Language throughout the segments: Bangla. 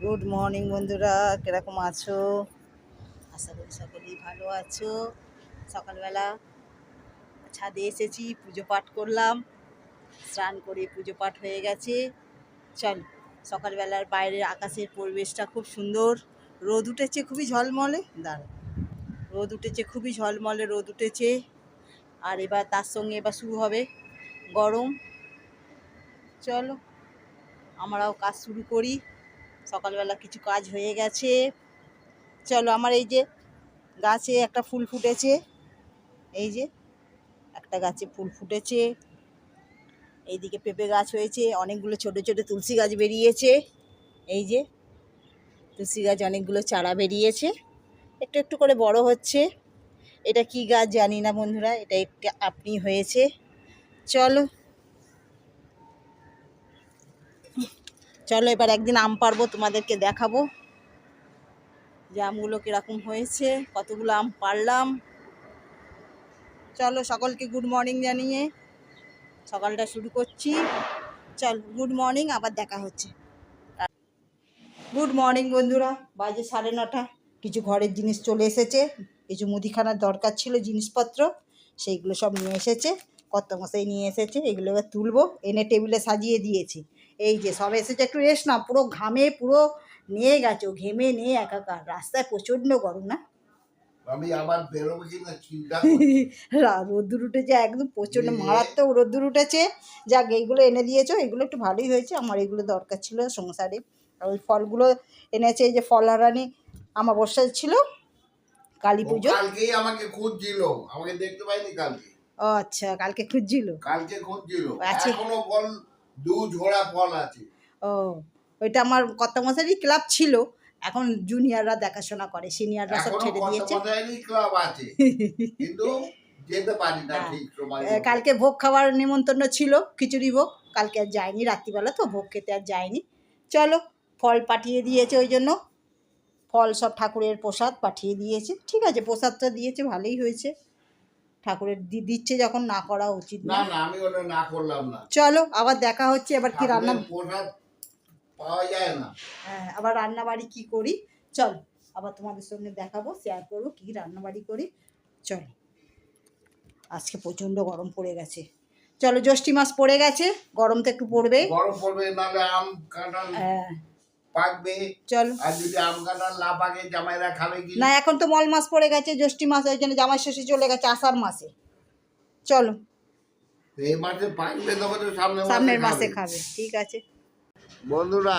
গুড মর্নিং বন্ধুরা, কিরকম আছো? আশা করি সকলেই ভালো আছো। সকালবেলা ছাদে এসেছি, পুজো পাঠ করলাম, স্নান করে পুজো পাঠ হয়ে গেছে। চল, সকালবেলার বাইরের আকাশের পরিবেশটা খুব সুন্দর। রোদ উঠেছে খুবই ঝলমলে, রোদ উঠেছে খুবই ঝলমলে, রোদ উঠেছে। আর এবার তার সঙ্গে এবার শুরু হবে গরম। চলো আমরাও কাজ শুরু করি। সকালবেলা কিছু কাজ হয়ে গেছে। চলো, আমার এই যে গাছে একটা ফুল ফুটেছে, এই যে একটা গাছে ফুল ফুটেছে, এইদিকে পেঁপে গাছ হয়েছে, অনেকগুলো ছোট ছোট তুলসী গাছ বেরিয়েছে। এই যে তুলসী গাছ অনেকগুলো চারা বেরিয়েছে, একটু একটু করে বড় হচ্ছে। এটা কি গাছ জানি না বন্ধুরা, এটা একটু আপনি হয়েছে। চলো চলো এবার একদিন আম পারবো, তোমাদেরকে দেখাবো যে আমগুলো কীরকম হয়েছে, কতগুলো আম পারলাম। চলো, সকলকে গুড মর্নিং জানিয়ে সকালটা শুরু করছি। চল, গুড মর্নিং, আবার দেখা হচ্ছে। গুড মর্নিং বন্ধুরা, বাজে 9:30। কিছু ঘরের জিনিস চলে এসেছে, কিছু মুদিখানার দরকার ছিল জিনিসপত্র, সেইগুলো সব নিয়ে এসেছে। কর্তামশাই নিয়ে এসেছে, এগুলো এবার তুলবো, এনে টেবিলে সাজিয়ে দিয়েছি। এই যে সব এসেছে, একটু রেস্ট না, পুরো ঘামে পুরো নিয়ে গেছো, ঘেমে নিয়ে একাকার। রাস্তায় প্রচণ্ড গরম না, আমি আবার বেরোবো কিনা চিন্তা রোদ্দুর উঠেছে একদম প্রচণ্ড মারাত্মক রোদ্দুর উঠেছে। যাক, এইগুলো এনে দিয়েছো, এগুলো একটু ভালোই হয়েছে, আমার এগুলো দরকার ছিল সংসারে। আর ওই ফলগুলো এনেছে, এই যে ফলহারানি আমাবস্যা ছিল, কালী পুজো। কালকেই আমাকে খুঁজছিল, আমাকে দেখতে পাইনি কালকে। ও আচ্ছা, কালকে খুঁজছিল, কালকে খুঁজছিল, আছে এখনো ফল 2 ঝোড়া ফল আছে। ও, ওইটা আমার কর্তামশাইরই ক্লাব ছিল, এখন জুনিয়ররা দেখাশোনা করে, সিনিয়ররা সব এখনো ছেড়ে কত দিয়েছে। মজারই ক্লাব আছে, কিন্তু যেতে পারি না ঠিক সময়। কালকে ভোগ খাওয়ার নিমন্ত্রণ ছিল, খিচুড়ি ভোগ, কালকে আর যায়নি, রাত্রিবেলা তো ভোগ খেতে আর যায়নি। চলো, ফল পাঠিয়ে দিয়েছে, ওই জন্য ফল সব ঠাকুরের প্রসাদ পাঠিয়ে দিয়েছে। ঠিক আছে, প্রসাদটা দিয়েছে, ভালোই হয়েছে। ঠাকুরের দিচ্ছে যখন না করা উচিত না না। না, আমি ওটা না করলাম না। চলো, আবার দেখা হচ্ছে। এবার কি রান্না, প্রসাদ পাওয়া যায় না। হ্যাঁ, আবার রান্নাবাড়ি কি করি, চল আবার তোমাদের সঙ্গে দেখাবো, শেয়ার করবো কি রান্নাবাড়ি করি। চল, আজকে প্রচণ্ড গরম পড়ে গেছে। চলো, জ্যৈষ্ঠী মাস পড়ে গেছে, গরম তো একটু পড়বে। গরম পড়বে, নাহলে আম কাঁঠাল পাকবে। চলো, আর যদি আম কাঁঠাল না পাকে জামাইরা খাবে কি? না, এখন তো মল মাস পড়ে গেছে, জ্যৈষ্ঠী মাস, ওই জন্য জামাই ষষ্ঠী চলে গেছে আষাঢ় মাসে। চলো, এই মাসে পাকবে, তবে তো সামনের মাসে খাবে। ঠিক আছে বন্ধুরা,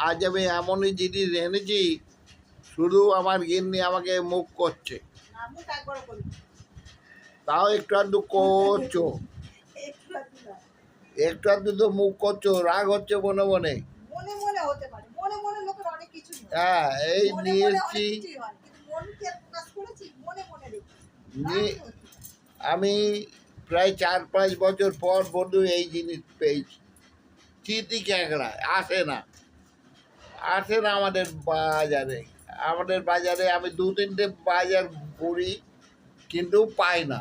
আজ আমি এমনই জিনিস এনেছি, শুধু আমার গিন্নি আমাকে মুখ করছে, তাও একটু আধটু করছো, একটু আধটু তো মুখ করছো, রাগ হচ্ছে মনে মনে। মনে মনে হতে পারে, মনে মনে লোকের অনেক কিছু হয়। হ্যাঁ, এই মনে নিয়ে মনে এসছি। অনেক কিছুই হয়, কিন্তু মন কি আর প্রকাশ করেছি? মনে মনে রেখেছি। আমি প্রায় 4-5 বছর পর বন্ধু এই জিনিস পেয়েছি। চিতি ক্যাংড়া আসে না, আসে না আমাদের বাজারে। আমাদের বাজারে আমি 2-3টে বাজার ঘুরি, কিন্তু পাই না।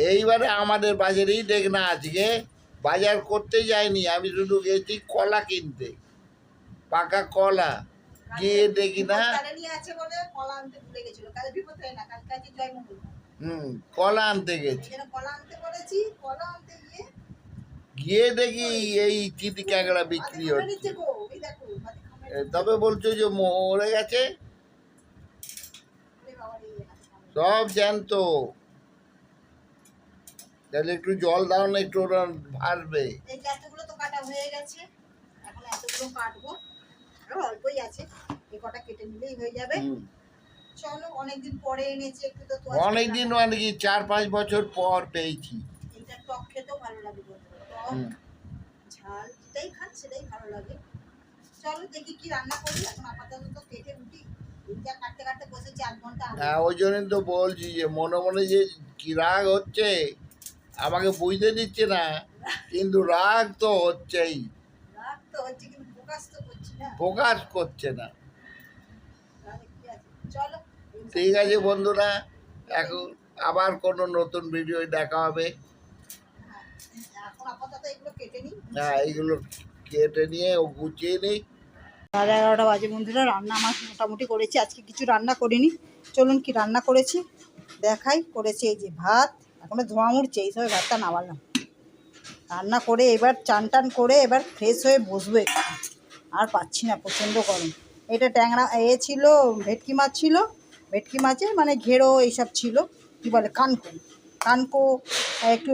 এইবারে আমাদের বাজারেই দেখ না, আজকে বাজার করতে যাইনি, আমি শুধু গেছি কলা কিনতে, পাকা কলা। গিয়ে দেখি না, কলা আনতে গেছি, গিয়ে দেখি এই চিতি ক্যাংড়া বিক্রি হচ্ছে। তবে বলছো যে মরে গেছে, সব জ্যান্ত। তাহলে একটু জল দাও না, একটু ওরা ভাসবে। এতগুলো তো কাটা হয়ে গেছে, এখন এতগুলো কাটবো, আরো অল্পই আছে, এই কটা কেটে নিলেই হয়ে যাবে। চলো, অনেকদিন পরে এনেছি, একটু তো অনেকদিন মানে কি 4-5 বছর পর পেয়েছি। এটা টক খেতেও ভালো লাগে, টক ঝাল যেটাই খান সেটাই ভালো লাগে। চলো দেখি কি রান্না করি, এখন আপাতত তো কেটে উঠি, যা কাটতে কাটতে বসেছি 8 ঘন্টা। হ্যাঁ, ওই জন্যই তো বলছি যে মনে মনে যে কি রাগ হচ্ছে, আমাকে বুঝতে দিচ্ছে না, কিন্তু রাগ তো হচ্ছেই, রাগ তো হচ্ছে, কিন্তু প্রকাশ তো করছি না, প্রকাশ করছে না। চলো, ঠিক আছে বন্ধুরা, এখন আবার কোনো নতুন ভিডিও দেখা হবে। এখন আপাতত এগুলো কেটে নিই। হ্যাঁ, এইগুলো কেটে নিয়ে ও গুছিয়ে নিই। 11:30 বাজে বন্ধুরা। রান্না আমার মোটামুটি করেছি, আজকে কিছু রান্না করিনি। চলুন কি রান্না করেছি দেখাই। করেছি এই যে ভাত, এখনো ধোঁয়া উঠছে, এই সময় ভাতটা নামালাম। রান্না করে এবার চান টান করে এবার ফ্রেশ হয়ে বসবো একটু, আর পাচ্ছি না, প্রচণ্ড গরম। এটা ট্যাংরা ছিল, ভেটকি মাছ ছিল, ভেটকি মাছের মানে ঘেরো এইসব ছিল, কী বলে কানকো, কানকো একটু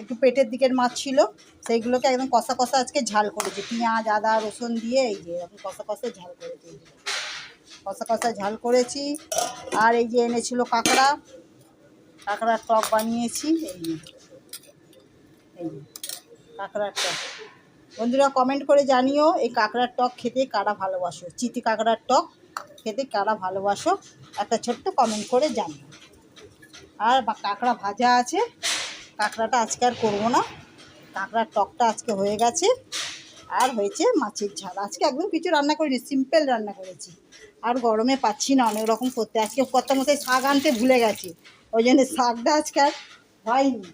একটু পেটের দিকের মাছ ছিল, সেইগুলোকে একদম কষা কষা আজকে ঝাল করেছি, পেঁয়াজ আদা রসুন দিয়ে এই যে এরকম কষা কষা ঝাল করেছি, কষা কষা ঝাল করেছি। আর এই যে এনেছিল কাঁকড়া, কাঁকড়ার টক বানিয়েছি, এই যে কাঁকড়ার টক। বন্ধুরা কমেন্ট করে জানিও এই কাঁকড়ার টক খেতে কারা ভালোবাসো, চিতি কাঁকড়ার টক খেতে কারা ভালোবাসো, একটা ছোট্ট কমেন্ট করে জানিও। আর কাঁকড়া ভাজা আছে, কাঁকড়াটা আজকে আর করবো না, কাঁকড়ার টকটা আজকে হয়ে গেছে। আর হয়েছে মাছের ঝাল, আজকে একদম কিছু রান্না করিনি, সিম্পল রান্না করেছি। আর গরমে পাচ্ছি না অনেক রকম করতে, আজকে কত মশাই শাক আনতে ভুলে গেছে, ওই জন্য শাকটা আজকে আর হয়নি।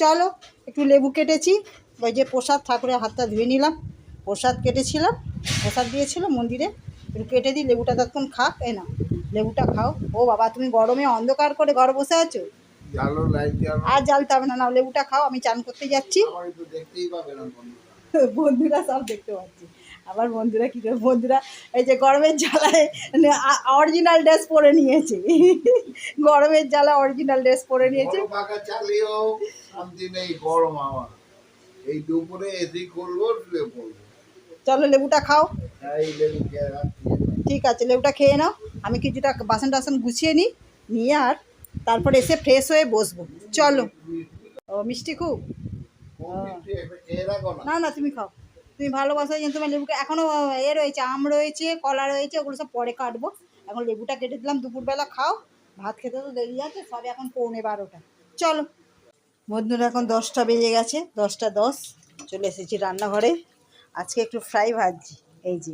চলো একটু লেবু কেটেছি, ওই যে প্রসাদ ঠাকুরের হাতটা ধুয়ে নিলাম, প্রসাদ কেটেছিলাম, প্রসাদ দিয়েছিল মন্দিরে, একটু কেটে দিই, লেবুটা ততক্ষণ খাক। এই না লেবুটা খাও। ও বাবা তুমি গরমে অন্ধকার করে ঘরে বসে আছো, আর জ্বালতে হবে না, না লেবুটা খাও, আমি চান করতে যাচ্ছি। বন্ধুরা সব দেখতে পাচ্ছি। আবার বন্ধুরা কী করে, বন্ধুরা এই যে গরমের জ্বালায় অরিজিনাল ড্রেস পরে নিয়েছে, গরমের জ্বালা অরিজিনাল ড্রেস পরে নিয়েছে। চলো লেবুটা খাও। ঠিক আছে লেবুটা খেয়ে নাও, আমি কিছুটা বাসন টাসন গুছিয়ে নিই, নিয়ে আর তারপরে এসে ফ্রেশ হয়ে বসবো। চলো। ও মিষ্টি খুব, না না তুমি খাও, তুমি ভালোবাসো এই জন্য তোমার লেবুটা এখনও রয়েছে, আম রয়েছে, কলা রয়েছে, ওগুলো সব পরে কাটবো, এখন লেবুটা কেটে দিলাম। দুপুরবেলা খাও, ভাত খেতে তো দেরি আছে, সবে এখন 11:45। চলো বন্ধুরা এখন 10টা বেজে গেছে, 10টা 10, চলে এসেছি রান্নাঘরে। আজকে একটু ফ্রাই ভাজছি, এই যে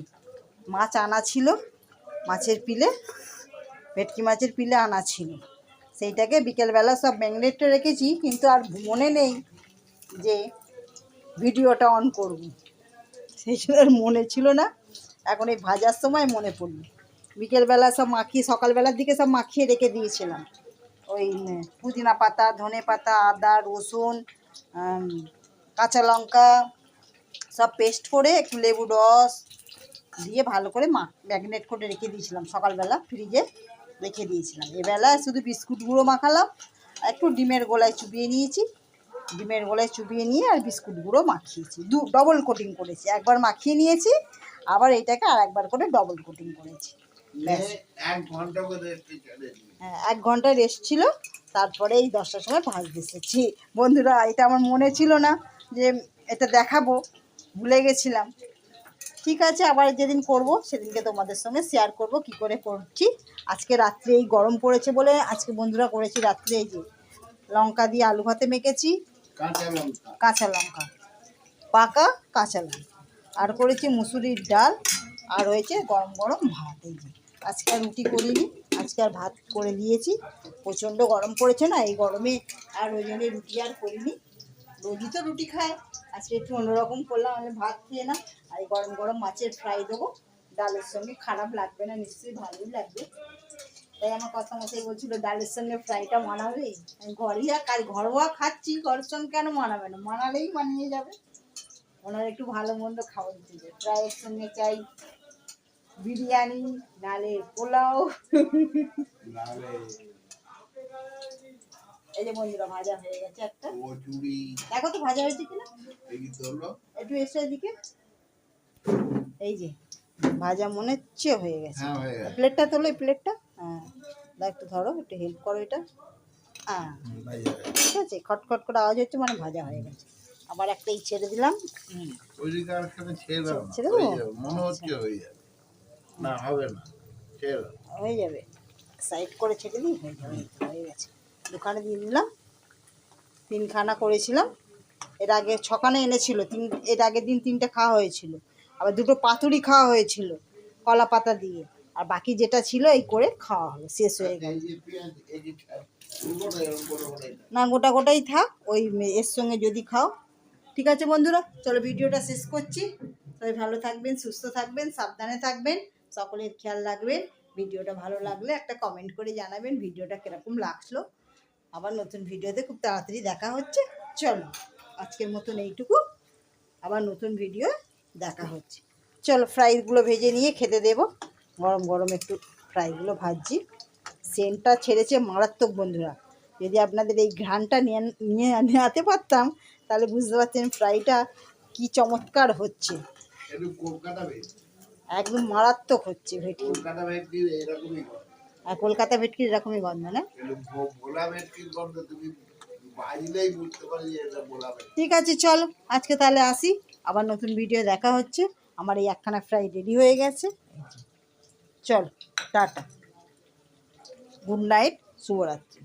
মাছ আনা ছিল, মাছের পিলে, ভেটকি মাছের পিলে আনা ছিল, সেইটাকে বিকেলবেলা সব ম্যাগনেটে রেখেছি, কিন্তু আর মনে নেই যে ভিডিওটা অন করব, সেই জন্য আর মনে ছিল না, এখন এই ভাজার সময় মনে পড়লো। বিকেলবেলা সব মাখিয়ে, সকালবেলার দিকে সব মাখিয়ে রেখে দিয়েছিলাম, ওই পুদিনা পাতা, ধনে পাতা, আদা রসুন, কাঁচা লঙ্কা সব পেস্ট করে একটু লেবু রস দিয়ে ভালো করে ম্যাগনেট করে রেখে দিয়েছিলাম, সকালবেলা ফ্রিজে রেখে দিয়েছিলাম। এবেলা শুধু বিস্কুট গুঁড়ো মাখালাম, একটু ডিমের গোলায় চুবিয়ে নিয়েছি, ডিমের গোলায় চুবিয়ে নিয়ে আর বিস্কুট গুঁড়ো মাখিয়েছি, ডবল কোটিং করেছি, একবার মাখিয়ে নিয়েছি, আবার এইটাকে আর একবার করে ডবল কোটিং করেছি। হ্যাঁ 1 ঘন্টা রেস্ট ছিল, তারপরে এই 10টার সময় ভাজতে এসেছি। বন্ধুরা এটা আমার মনে ছিল না যে এটা দেখাবো, ভুলে গেছিলাম। ঠিক আছে, আবার যেদিন করব সেদিনকে তোমাদের সঙ্গে শেয়ার করব কি করে করছি। আজকে রাত্রে এই গরম পড়েছে বলে আজকে বন্ধুরা করেছি রাত্রে, এই যে লঙ্কা দিয়ে আলু ভাতে মেখেছি, কাঁচা লঙ্কা, পাকা কাঁচা লঙ্কা, আর করেছি মুসুরির ডাল, আর হয়েছে গরম গরম ভাত। এই যে আজকে আর রুটি করিনি, আজকে আর ভাত করে দিয়েছি, প্রচণ্ড গরম পড়েছে না এই গরমে, আর ওই জন্য রুটি আর করিনি, রোজই তো রুটি খায়, আজকে একটু অন্যরকম করলাম, আমি ভাত খেয়ে না, আর এই গরম গরম মাছের ফ্রাই দেবো ডালের সঙ্গে, খারাপ লাগবে না, নিশ্চয়ই ভালোই লাগবে। তাই আমার কথা মশাই বলছিল ডালের সঙ্গে ফ্রাইটা মানাবে, আমি ঘরেই ঘরোয়া খাচ্ছি, ঘরের সঙ্গে কেন মানাবে না, মানালেই মানিয়ে যাবে। ওনার একটু ভালো মন্দ খাওয়া দিতে, ফ্রাইয়ের সঙ্গে চাই বিরিয়ানি, নালে পোলাও। এই যে বন্ধুরা ভাজা হয়ে গেছে একটা, দেখো তো ভাজা হয়েছে কিনা, একটু এসে এদিকে, এই যে ভাজা মনে হচ্ছে হয়ে গেছে। প্লেটটা তোলো, এই প্লেটটা, হ্যাঁ একটু ধরো, একটু হেল্প করো এটা, হ্যাঁ ঠিক আছে, খটখট করে আওয়াজ হচ্ছে মানে ভাজা হয়ে গেছে। আবার একটাই ছেড়ে দিলাম, ছেড়ে দেবো, হয়ে যাবে, সাইড করে ছেড়ে দিই, হয়ে যাবে, হয়ে গেছে। দোকানে দিয়ে দিলাম, 3খানা করেছিলাম, এর আগে 6খানা এনেছিল, এর আগের দিন 3টে খাওয়া হয়েছিল, আবার 2টো পাতুরি খাওয়া হয়েছিল কলা পাতা দিয়ে, আর বাকি যেটা ছিল এই করে খাওয়া হলো, শেষ হয়ে গেল। না গোটা গোটাই থাক, ওই এর সঙ্গে যদি খাও। ঠিক আছে বন্ধুরা, চলো ভিডিওটা শেষ করছি, সবাই ভালো থাকবেন, সুস্থ থাকবেন, সাবধানে থাকবেন, সকলের খেয়াল রাখবেন। ভিডিওটা ভালো লাগলে একটা কমেন্ট করে জানাবেন ভিডিওটা কিরকম লাগলো। আবার নতুন ভিডিওতে খুব তাড়াতাড়ি দেখা হচ্ছে। চলো আজকের মতন এইটুকু, আবার নতুন ভিডিও দেখা হচ্ছে। চলো ফ্রাইগুলো ভেজে নিয়ে খেতে দেবো। গরম গরম একটু ফ্রাইগুলো ভাজছি, সেন্টটা ছেড়েছে মারাত্মক বন্ধুরা। যদি আপনাদের এই ঘ্রাণটা নিয়ে আনতে পারতাম তাহলে বুঝতে পারছেন ফ্রাইটা কি চমৎকার হচ্ছে, একটু কলকাতা ভেটকি, একদম মারাত্মক হচ্ছে ভেটকি। কলকাতা ভেটকি এরকমই গন্ধ। আর কলকাতা ভেটকির এরকমই গন্ধ না? একটু ভোলা ভেটকির গন্ধ তুমি বাজলেই বুঝতে পারি যে এটা ভোলা ভেটকি। ঠিক আছে চলো আজকে তাহলে আসি, আবার নতুন ভিডিও দেখা হচ্ছে। আমার এই একখানা ফ্রাই রেডি হয়ে গেছে। চলো টাটা, গুড নাইট, শুভরাত্রি।